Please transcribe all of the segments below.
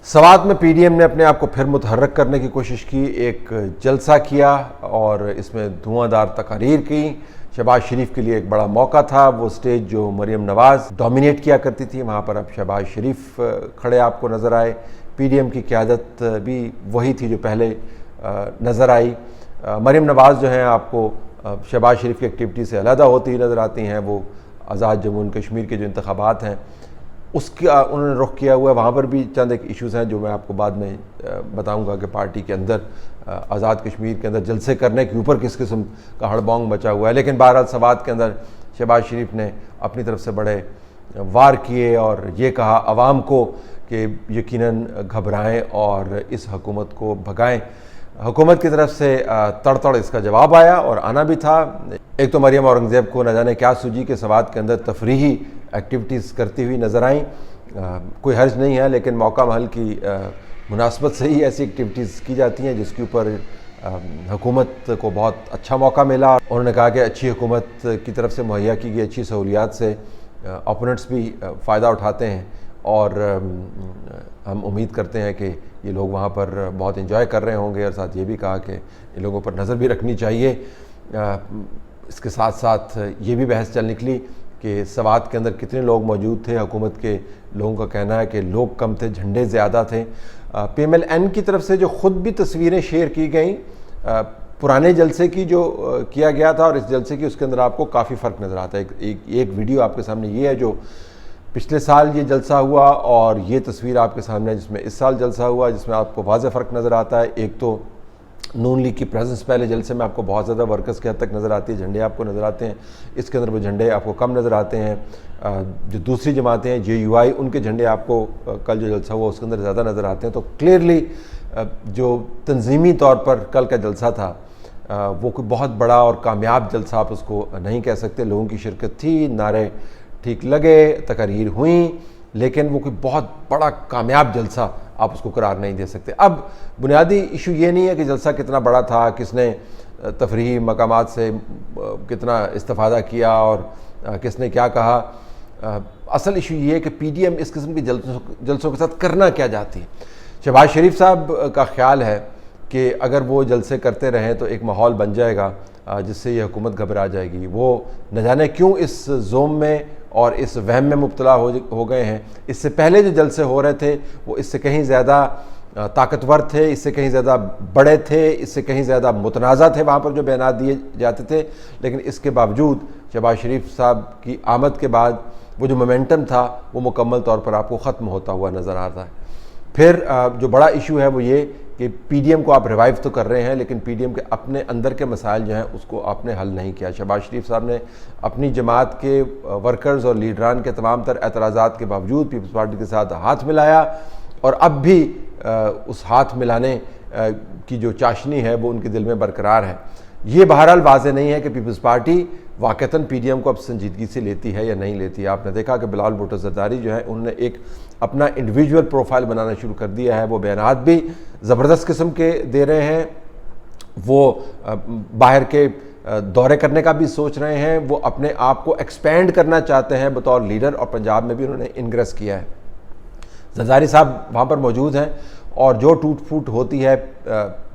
सवात में पीडीएम ने अपने आप को फिर मुतहर्रक करने की कोशिश की, एक जलसा किया और इसमें धुआंधार तकारीर की। शहबाज शरीफ के लिए एक बड़ा मौका था। वो स्टेज जो मरियम नवाज़ डोमिनेट किया करती थी, वहाँ पर अब शहबाज शरीफ खड़े आपको नज़र आए। पीडीएम की क़यादत भी वही थी जो पहले नज़र आई। मरियम नवाज़ जो हैं आपको शहबाज शरीफ की एक्टिविटी से अलहदा होती ही नज़र आती हैं। वो आज़ाद जम्मू एंड कश्मीर के जो इंतखाबात हैं उसका उन्होंने रुख किया हुआ है। वहाँ पर भी चंद एक इश्यूज़ हैं जो मैं आपको बाद में बताऊँगा कि पार्टी के अंदर आज़ाद कश्मीर के अंदर जलसे करने के ऊपर किस किस्म का हड़बोंग मचा हुआ है। लेकिन बहरहाल सवात के अंदर शहबाज शरीफ ने अपनी तरफ से बड़े वार किए और ये कहा आवाम को कि यकीनन घबराएं और इस हुकूमत को भगाएं। हुकूमत की तरफ से तड़तड़ इसका जवाब आया और आना भी था। एक तो मरियम औरंगज़ेब को न जाने क्या सूझी कि सवात के अंदर तफरीही एक्टिविटीज़ करती हुई नज़र आईं। कोई हर्ज नहीं है, लेकिन मौका महल की मुनासबत से ही ऐसी एक्टिविटीज़ की जाती हैं जिसके ऊपर हुकूमत को बहुत अच्छा मौका मिला। उन्होंने कहा कि अच्छी हुकूमत की तरफ से मुहैया की गई अच्छी सहूलियात से ओपोनेंट्स भी फ़ायदा उठाते हैं और हम उम्मीद करते हैं कि ये लोग वहाँ पर बहुत इंजॉय कर रहे होंगे। और साथ ये भी कहा कि इन लोगों पर नज़र भी रखनी चाहिए। इसके साथ साथ ये भी बहस चल निकली कि सवात के अंदर कितने लोग मौजूद थे। हुकूमत के लोगों का कहना है कि लोग कम थे, झंडे ज़्यादा थे। PMLN की तरफ से जो ख़ुद भी तस्वीरें शेयर की गई पुराने जलसे की जो किया गया था और इस जलसे की, उसके अंदर आपको काफ़ी फ़र्क नज़र आता है। एक वीडियो आपके सामने ये है जो पिछले साल ये जलसा हुआ और ये तस्वीर आपके सामने है जिसमें इस साल जलसा हुआ, जिसमें आपको वाज़ेह फ़र्क नज़र आता है। एक तो नून लीग की प्रेजेंस पहले जलसे में आपको बहुत ज़्यादा वर्कर्स की हद तक नज़र आती है, झंडे आपको नज़र आते हैं। इसके अंदर वो झंडे आपको कम नज़र आते हैं। जो दूसरी जमातें हैं JUI, उनके झंडे आपको कल जो जलसा हुआ उसके अंदर ज़्यादा नज़र आते हैं। तो क्लियरली जो तंजीमी तौर पर कल का जलसा था वो कोई बहुत बड़ा और कामयाब जलसा आप उसको नहीं कह सकते। लोगों की शिरकत थी, नारे ठीक लगे, तकारीर हुई, लेकिन वो कोई बहुत बड़ा कामयाब जलसा आप उसको करार नहीं दे सकते। अब बुनियादी इशू ये नहीं है कि जलसा कितना बड़ा था, किसने तफरीही मकामात से कितना इस्तेफ़ादा किया और किसने क्या कहा। असल इशू ये है कि PDM इस किस्म के जलसों के साथ करना क्या चाहती है। शहबाज शरीफ साहब का ख्याल है कि अगर वो जलसे करते रहें तो एक माहौल बन जाएगा जिससे ये हुकूमत घबरा जाएगी। वो न जाने क्यों इस जोम में और इस वहम में मुब्तला हो गए हैं। इससे पहले जो जलसे हो रहे थे वो इससे कहीं ज़्यादा ताकतवर थे, इससे कहीं ज़्यादा बड़े थे, इससे कहीं ज़्यादा मुतनाज़ा थे वहाँ पर जो बयानात दिए जाते थे। लेकिन इसके बावजूद शहबाज शरीफ साहब की आमद के बाद वो जो मोमेंटम था वो मुकम्मल तौर पर आपको ख़त्म होता हुआ नज़र आता है। फिर जो बड़ा इशू है वो ये कि PDM को आप रिवाइव तो कर रहे हैं, लेकिन PDM के अपने अंदर के मसाइल जो हैं उसको आपने हल नहीं किया। शहबाज शरीफ साहब ने अपनी जमात के वर्कर्स और लीडरान के तमाम तर एतराज़ात के बावजूद पीपल्स पार्टी के साथ हाथ मिलाया और अब भी उस हाथ मिलाने की जो चाशनी है वो उनके दिल में बरकरार है। ये बहरहाल वाज़े नहीं है कि पीपल्स पार्टी वाक़तन PDM को अब संजीदगी से लेती है या नहीं लेती है। आपने देखा कि बिलावल भुट्टो ज़रदारी जो है उन्होंने एक अपना इंडिविजुअल प्रोफाइल बनाना शुरू कर दिया है। वो बयानात भी ज़बरदस्त किस्म के दे रहे हैं, वो बाहर के दौरे करने का भी सोच रहे हैं, वो अपने आप को एक्सपेंड करना चाहते हैं बतौर लीडर, और पंजाब में भी उन्होंने इंग्रेस किया है। ज़रदारी साहब वहाँ पर मौजूद हैं और जो टूट फूट होती है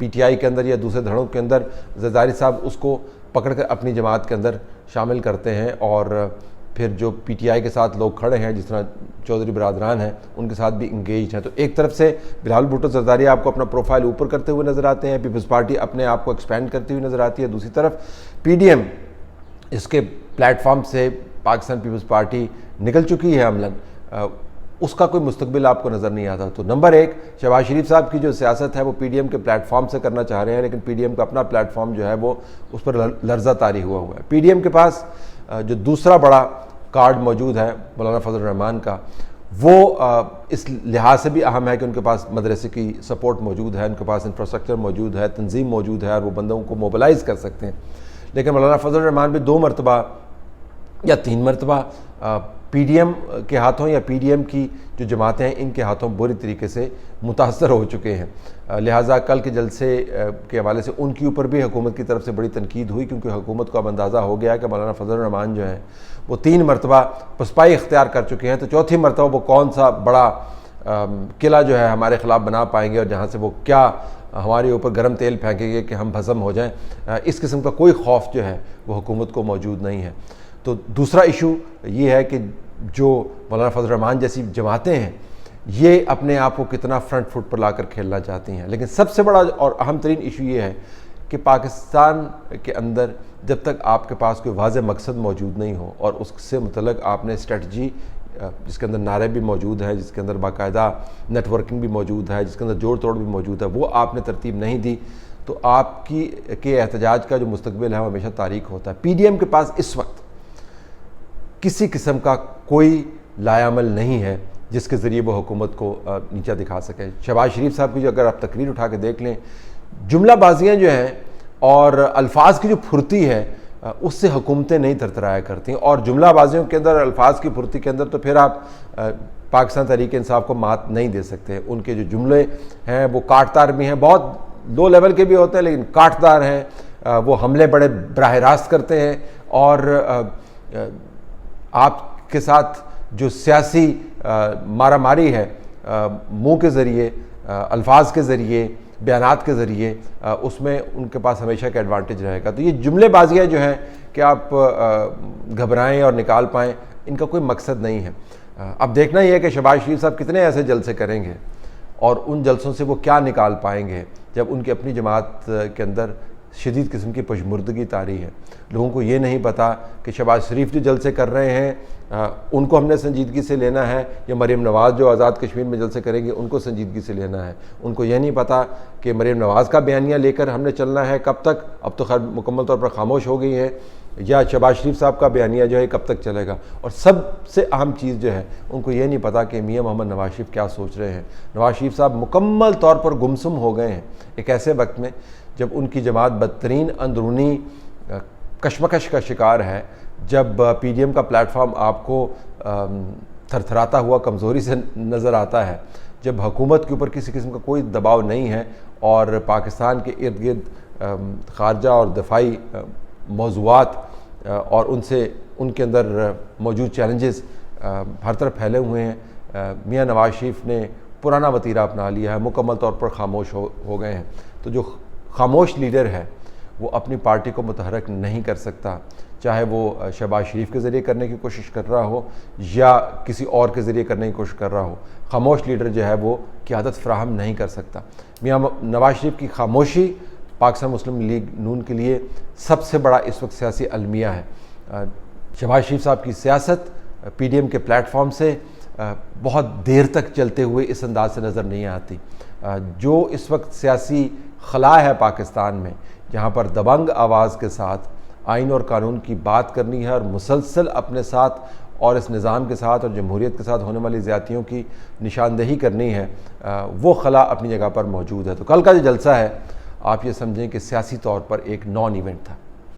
PTI के अंदर या दूसरे धड़ों के अंदर, ज़रदारी साहब उसको पकड़ कर अपनी जमात के अंदर शामिल करते हैं और फिर जो PTI के साथ लोग खड़े हैं जिस तरह चौधरी बरादरान हैं उनके साथ भी इंगेज हैं। तो एक तरफ से बिलावल भुट्टो ज़रदारी आपको अपना प्रोफाइल ऊपर करते हुए नज़र आते हैं, पीपल्स पार्टी अपने आप को एक्सपेंड करती हुई नज़र आती है। दूसरी तरफ PDM इसके प्लेटफॉर्म से पाकिस्तान पीपल्स पार्टी निकल चुकी है अमलन, उसका कोई मुस्तकबिल आपको नज़र नहीं आता। तो नंबर एक, शहबाज शरीफ साहब की जो सियासत है वो PDM के प्लेटफॉर्म से करना चाह रहे हैं, लेकिन PDM का अपना प्लेटफॉर्म जो है वो उस पर लर्जा तारी हुआ है। PDM के पास जो दूसरा बड़ा कार्ड मौजूद है मौलाना फजल रहमान का, वो इस लिहाज से भी अहम है कि उनके पास मदरसे की सपोर्ट मौजूद है, उनके पास इंफ्रास्ट्रक्चर मौजूद है, तंजीम मौजूद है और वो बंदों को मोबिलाइज़ कर सकते हैं। लेकिन मौलाना फजल रहमान भी 2 मरतबा या 3 मरतबा PDM के हाथों या PDM की जो जमातें हैं इनके हाथों बुरी तरीके से मुतासर हो चुके हैं। लिहाजा कल के जलसे के हवाले से उनके ऊपर भी हुकूमत की तरफ से बड़ी तनकीद हुई, क्योंकि हुकूमत को अब अंदाज़ा हो गया है कि मौलाना फजल रहमान जो हैं वो 3 मरतबा पसपाई इख्तियार कर चुके हैं। तो चौथी मरतबा वो कौन सा बड़ा किला जो है हमारे ख़िलाफ़ बना पाएंगे और जहाँ से वो क्या हमारे ऊपर गर्म तेल फेंकेंगे कि हम भस्म हो जाएं, इस किस्म का कोई खौफ जो है वो हुकूमत को मौजूद नहीं है। तो दूसरा इशू ये है कि जो मौलाना फजल रहमान जैसी जमातें हैं ये अपने आप को कितना फ्रंट फुट पर लाकर खेलना चाहती हैं। लेकिन सबसे बड़ा और अहम तरीन इशू ये है कि पाकिस्तान के अंदर जब तक आपके पास कोई वाज़ेह मकसद मौजूद नहीं हो और उससे मुतल्लिक़ आपने स्ट्रेटजी जिसके अंदर नारे भी मौजूद है, जिसके अंदर बाकायदा नेटवर्किंग भी मौजूद है, जिसके अंदर जोड़ तोड़ भी मौजूद है, वो आपने तरतीब नहीं दी तो आपकी के एहतजाज का जो मुस्तकबिल है वो हमेशा तारीख होता है। PDM के पास इस वक्त किसी किस्म का कोई लायामल नहीं है जिसके ज़रिए वो हुकूमत को नीचा दिखा सके। शहबाज शरीफ साहब की जो अगर आप तकरीर उठा के देख लें, जुमलाबाजियाँ जो हैं और अल्फाज की जो फुर्ती है उससे हुकूमतें नहीं थरथराया करती। और जुमलाबाजियों के अंदर, अल्फाज की फुर्ती के अंदर तो फिर आप पाकिस्तान तहरीक इंसाफ को मात नहीं दे सकते। उनके जो जुमले हैं वो काटदार भी हैं, बहुत लो लेवल के भी होते हैं लेकिन काटदार हैं। वो हमले बड़े बराह रास्त करते हैं और आपके साथ जो सियासी मारामारी है मुंह के ज़रिए, अल्फाज के ज़रिए, बयानात के ज़रिए, उसमें उनके पास हमेशा का एडवांटेज रहेगा। तो ये जुमलेबाजियाँ जो हैं कि आप घबराएं और निकाल पाएँ, इनका कोई मकसद नहीं है। अब देखना ही है कि शहबाज शरीफ साहब कितने ऐसे जलसे करेंगे और उन जलसों से वो क्या निकाल पाएंगे जब उनकी अपनी जमात के अंदर शदीद किस्म की पशमुर्दगी तारी है। लोगों को ये नहीं पता कि शहबाज शरीफ जो जलसे कर रहे हैं उनको हमने संजीदगी से लेना है या मरीम नवाज़ जो आज़ाद कश्मीर में जलसे करेंगे उनको संजीदगी से लेना है। उनको ये नहीं पता कि मरीम नवाज़ का बयानिया लेकर हमने चलना है कब तक, अब तो खैर मुकम्मल तौर पर खामोश हो गई है, या शहबाज शरीफ साहब का बयानिया जो है कब तक चलेगा। और सबसे अहम चीज़ जो है उनको ये नहीं पता कि मियाँ मोहम्मद नवाज शरीफ क्या सोच रहे हैं। नवाज शरीफ साहब मुकम्मल तौर पर गुमसुम हो गए हैं एक ऐसे वक्त में जब उनकी जमात बदतरीन अंदरूनी कशमकश का शिकार है, जब PDM का प्लेटफॉर्म आपको थरथराता हुआ कमज़ोरी से नज़र आता है, जब हुकूमत के ऊपर किसी किस्म का कोई दबाव नहीं है और पाकिस्तान के इर्द गिर्द ख़ारजा और दफ़ाई मौज़ूआत और उनसे उनके अंदर मौजूद चैलेंजेस हर तरफ फैले हुए हैं। मियाँ नवाज शरीफ ने पुराना वतीरा अपना लिया है, मुकम्मल तौर पर खामोश हो गए हैं। तो जो खामोश लीडर है वो अपनी पार्टी को मुतहरक नहीं कर सकता, चाहे वो शहबाज शरीफ के ज़रिए करने की कोशिश कर रहा हो या किसी और के ज़रिए करने की कोशिश कर रहा हो। खामोश लीडर जो है वो क़यादत फ़राहम नहीं कर सकता। मियाँ नवाज शरीफ की खामोशी पाकिस्तान मुस्लिम लीग नून के लिए सबसे बड़ा इस वक्त सियासी अलमिया है। शहबाज शरीफ साहब की सियासत PDM के प्लेटफॉर्म से बहुत देर तक चलते हुए इस अंदाज से नज़र नहीं आती। जो इस वक्त सियासी खला है पाकिस्तान में, जहाँ पर दबंग आवाज़ के साथ आइन और कानून की बात करनी है और मुसलसल अपने साथ और इस निज़ाम के साथ और जमहूरियत के साथ होने वाली ज़्यादतियों की निशानदेही करनी है, वो खला अपनी जगह पर मौजूद है। तो कल का जो जलसा है आप ये समझें कि सियासी तौर पर एक नॉन इवेंट था।